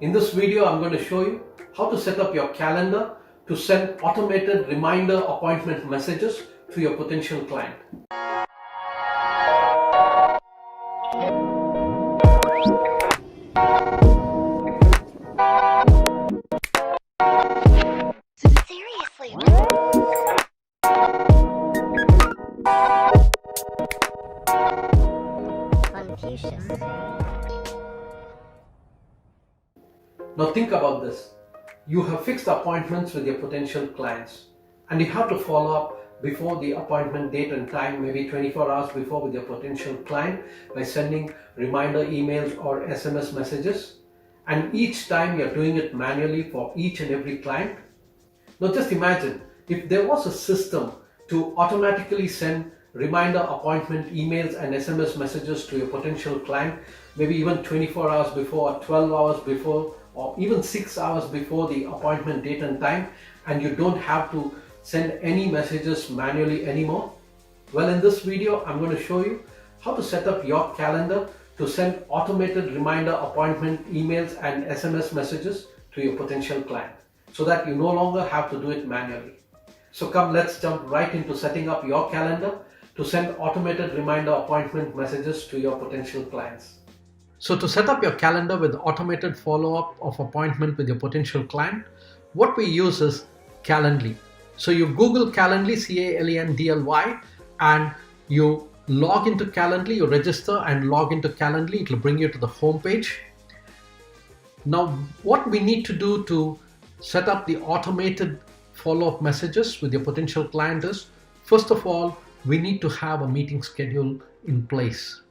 In this video, I'm going to show you how to set up your calendar to send automated reminder appointment messages to your potential client. Seriously? Confucius. Now think about this. You have fixed appointments with your potential clients and you have to follow up before the appointment date and time, maybe 24 hours before, with your potential client by sending reminder emails or SMS messages. And each time you're doing it manually for each and every client. Now just imagine if there was a system to automatically send reminder appointment emails and SMS messages to your potential client, maybe even 24 hours before or 12 hours before or even 6 hours before the appointment date and time, and you don't have to send any messages manually anymore. Well, in this video, I'm going to show you how to set up your calendar to send automated reminder appointment emails and SMS messages to your potential client, so that you no longer have to do it manually. So come, let's jump right into setting up your calendar to send automated reminder appointment messages to your potential clients. So to set up your calendar with automated follow-up of appointment with your potential client, what we use is Calendly. So you Google Calendly, Calendly, and you log into Calendly, you register and log into Calendly. It will bring you to the home page. Now, what we need to do to set up the automated follow-up messages with your potential client is, first of all, we need to have a meeting schedule in place.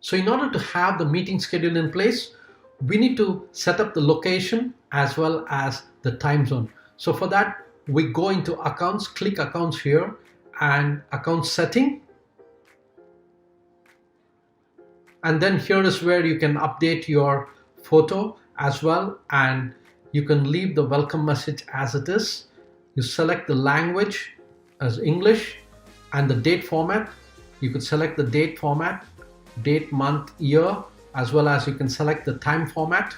So in order to have the meeting schedule in place, we need to set up the location as well as the time zone. So for that, we go into accounts, click accounts here and account setting. And then here is where you can update your photo as well, and you can leave the welcome message as it is. You select the language as English and the date format. You could select the date format, date, month, year, as well as you can select the time format.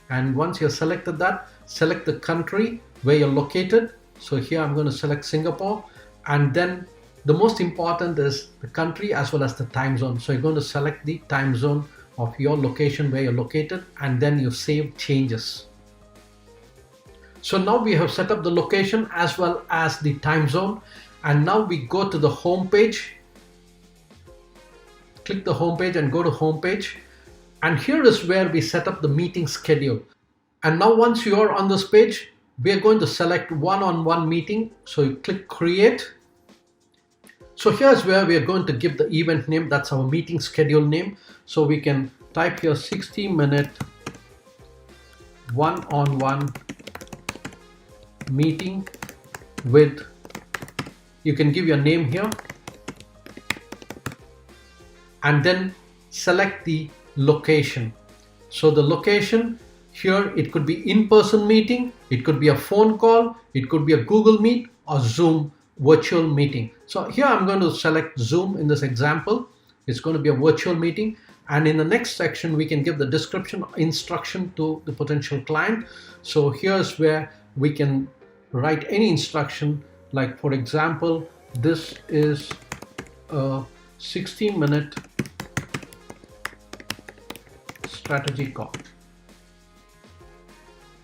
And once you've selected that, select the country where you're located. So here I'm going to select Singapore, and then the most important is the country as well as the time zone. So you're going to select the time zone of your location where you're located, and then you save changes. So now we have set up the location as well as the time zone, and now we go to the home page. Click the home page and go to home page, and here is where we set up the meeting schedule. And now once you are on this page, we are going to select one-on-one meeting. So you click create. So here's where we are going to give the event name. That's our meeting schedule name. So we can type here 60-minute one-on-one meeting with, you can give your name here, and then select the location. So the location here, it could be in-person meeting, it could be a phone call, it could be a Google Meet or Zoom virtual meeting. So here I'm going to select Zoom in this example. It's going to be a virtual meeting, and in the next section we can give the description instruction to the potential client. So here's where we can write any instruction, like for example, this is a 60-minute strategy call.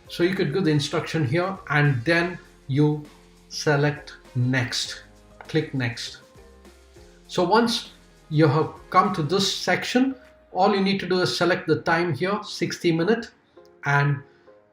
So you could do the instruction here, and then you select next, click next. So once you have come to this section, all you need to do is select the time here, 60 minutes. And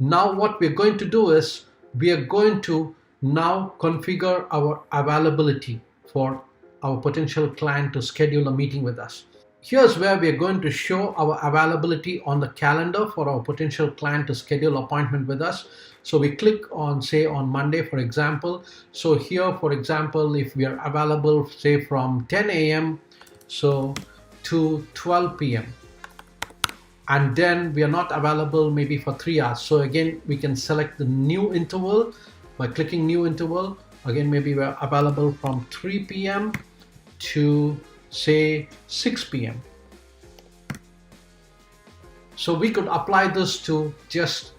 now what we're going to do is we are going to now configure our availability for our potential client to schedule a meeting with us. Here's where we are going to show our availability on the calendar for our potential client to schedule appointment with us. So we click on, say, on Monday, for example. So here, for example, if we are available, say from 10 a.m. so to 12 p.m. and then we are not available maybe for 3 hours. So again, we can select the new interval by clicking new interval. Again, maybe we're available from 3 p.m. to say 6 p.m. So we could apply this to just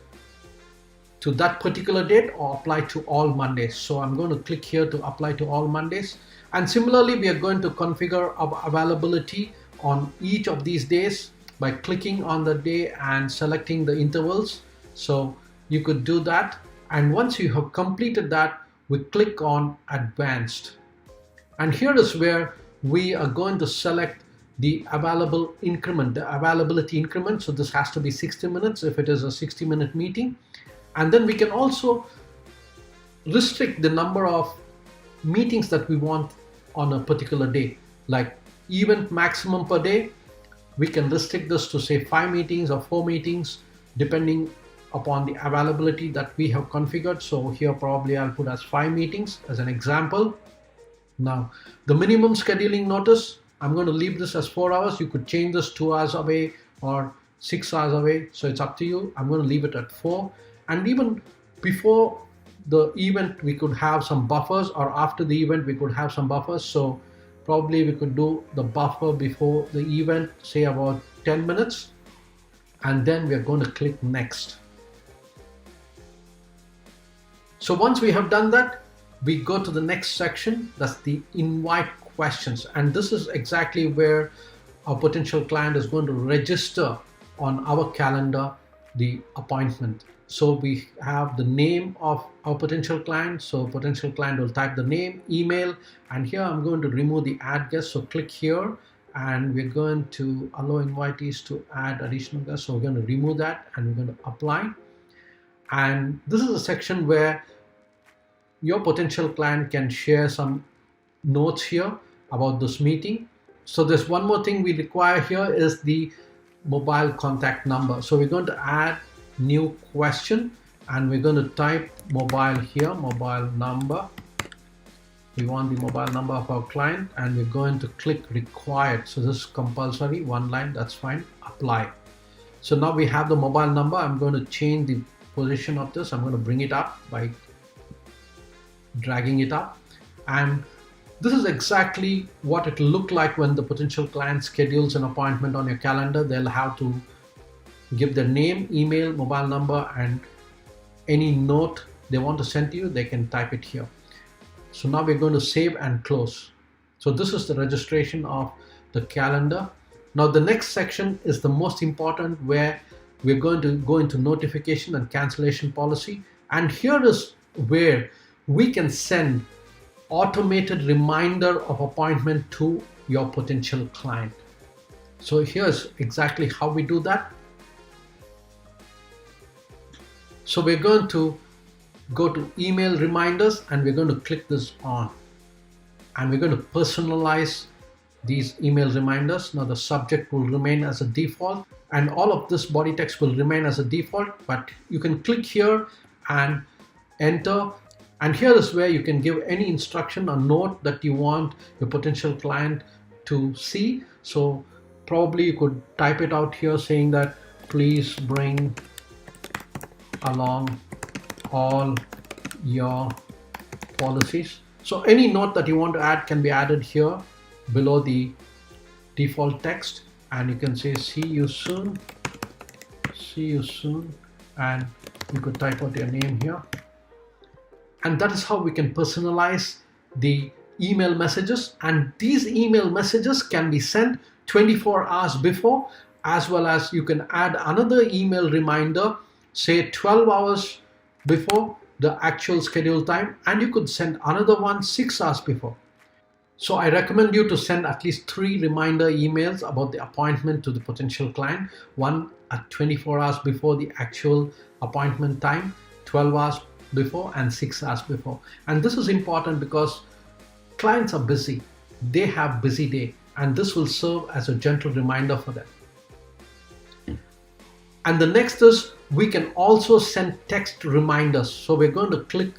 to that particular date or apply to all Mondays. So I'm going to click here to apply to all Mondays. And similarly, we are going to configure our availability on each of these days by clicking on the day and selecting the intervals. So you could do that. And once you have completed that, we click on advanced. And here is where we are going to select the available increment, the availability increment. So this has to be 60 minutes if it is a 60-minute meeting. And then we can also restrict the number of meetings that we want on a particular day, like event maximum per day. We can restrict this to say 5 meetings or 4 meetings, depending upon the availability that we have configured. So here probably I'll put as 5 meetings as an example. Now, the minimum scheduling notice, I'm going to leave this as 4 hours. You could change this 2 hours away or 6 hours away. So it's up to you. I'm going to leave it at 4. And even before the event, we could have some buffers, or after the event, we could have some buffers. So probably we could do the buffer before the event, say about 10 minutes. And then we're going to click next. So once we have done that, we go to the next section, that's the invite questions. And this is exactly where our potential client is going to register on our calendar the appointment. So we have the name of our potential client. So potential client will type the name, email, and here I'm going to remove the add guest. So click here and we're going to allow invitees to add additional guests. So we're going to remove that and we're going to apply. And this is a section where your potential client can share some notes here about this meeting. So there's one more thing we require here is the mobile contact number. So we're going to add new question and we're going to type mobile here, mobile number. We want the mobile number of our client and we're going to click required. So this is compulsory, one line, that's fine, apply. So now we have the mobile number. I'm going to change the position of this. I'm going to bring it up by dragging it up, and this is exactly what it will look like when the potential client schedules an appointment on your calendar. They'll have to give their name, email, mobile number, and any note they want to send to you, they can type it here. So now we're going to save and close. So this is the registration of the calendar. Now the next section is the most important, where we're going to go into notification and cancellation policy, and here is where we can send automated reminder of appointment to your potential client. So here's exactly how we do that. So we're going to go to email reminders and we're going to click this on, and we're going to personalize these email reminders. Now the subject will remain as a default and all of this body text will remain as a default, but you can click here and enter. And here is where you can give any instruction or note that you want your potential client to see. So probably you could type it out here saying that please bring along all your policies. So any note that you want to add can be added here below the default text, and you can say see you soon, and you could type out your name here. And that is how we can personalize the email messages, and these email messages can be sent 24 hours before, as well as you can add another email reminder, say 12 hours before the actual scheduled time, and you could send another one 6 hours before. So I recommend you to send at least 3 reminder emails about the appointment to the potential client, one at 24 hours before the actual appointment time, 12 hours before, and 6 hours before. And this is important because clients are busy, they have busy day, and this will serve as a gentle reminder for them. And the next is we can also send text reminders. So we're going to click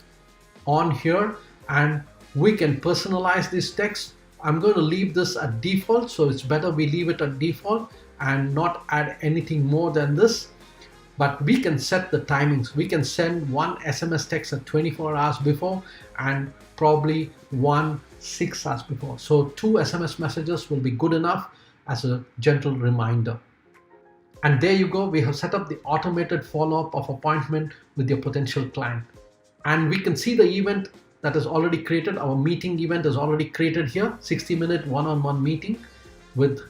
on here and we can personalize this text. I'm going to leave this at default, so it's better we leave it at default and not add anything more than this. But we can set the timings. We can send one SMS text at 24 hours before and probably one 6 hours before. So 2 SMS messages will be good enough as a gentle reminder. And there you go, we have set up the automated follow-up of appointment with your potential client. And we can see the event that is already created. Our meeting event is already created here, 60-minute one-on-one meeting with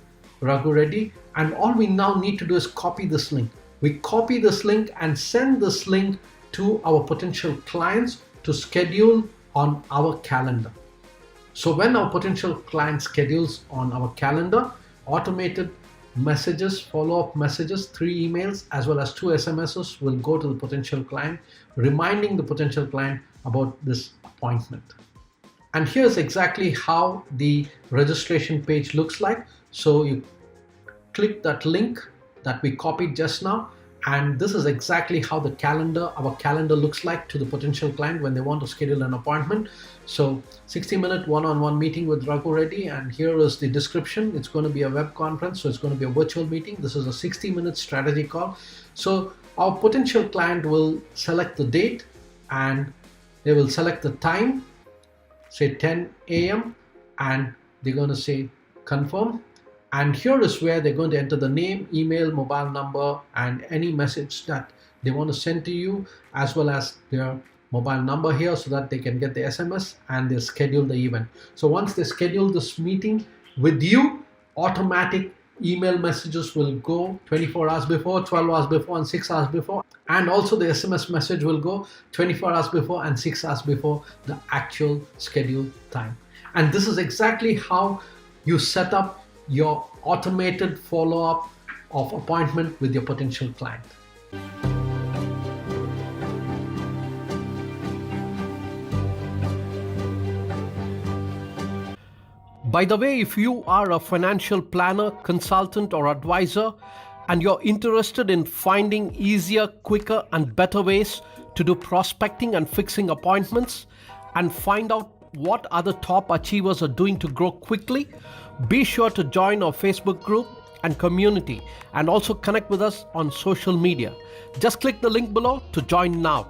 Raghu Reddy. And all we now need to do is copy this link. We copy this link and send this link to our potential clients to schedule on our calendar. So when our potential client schedules on our calendar, automated messages, follow-up messages, 3 emails as well as 2 SMSs will go to the potential client, reminding the potential client about this appointment. And here's exactly how the registration page looks like. So you click that link that we copied just now, and this is exactly how our calendar looks like to the potential client when they want to schedule an appointment. So 60-minute one-on-one meeting with Raghu Reddy, and here is the description. It's going to be a web conference, so it's going to be a virtual meeting. This is a 60-minute strategy call. So our potential client will select the date and they will select the time, say 10 a.m. and they're going to say confirm. And here is where they're going to enter the name, email, mobile number, and any message that they want to send to you, as well as their mobile number here so that they can get the SMS and they'll schedule the event. So once they schedule this meeting with you, automatic email messages will go 24 hours before, 12 hours before, and 6 hours before. And also the SMS message will go 24 hours before and 6 hours before the actual scheduled time. And this is exactly how you set up your automated follow-up of appointment with your potential client. By the way, if you are a financial planner, consultant, or advisor, and you're interested in finding easier, quicker, and better ways to do prospecting and fixing appointments, and find out what other top achievers are doing to grow quickly, be sure to join our Facebook group and community, and also connect with us on social media. Just click the link below to join now.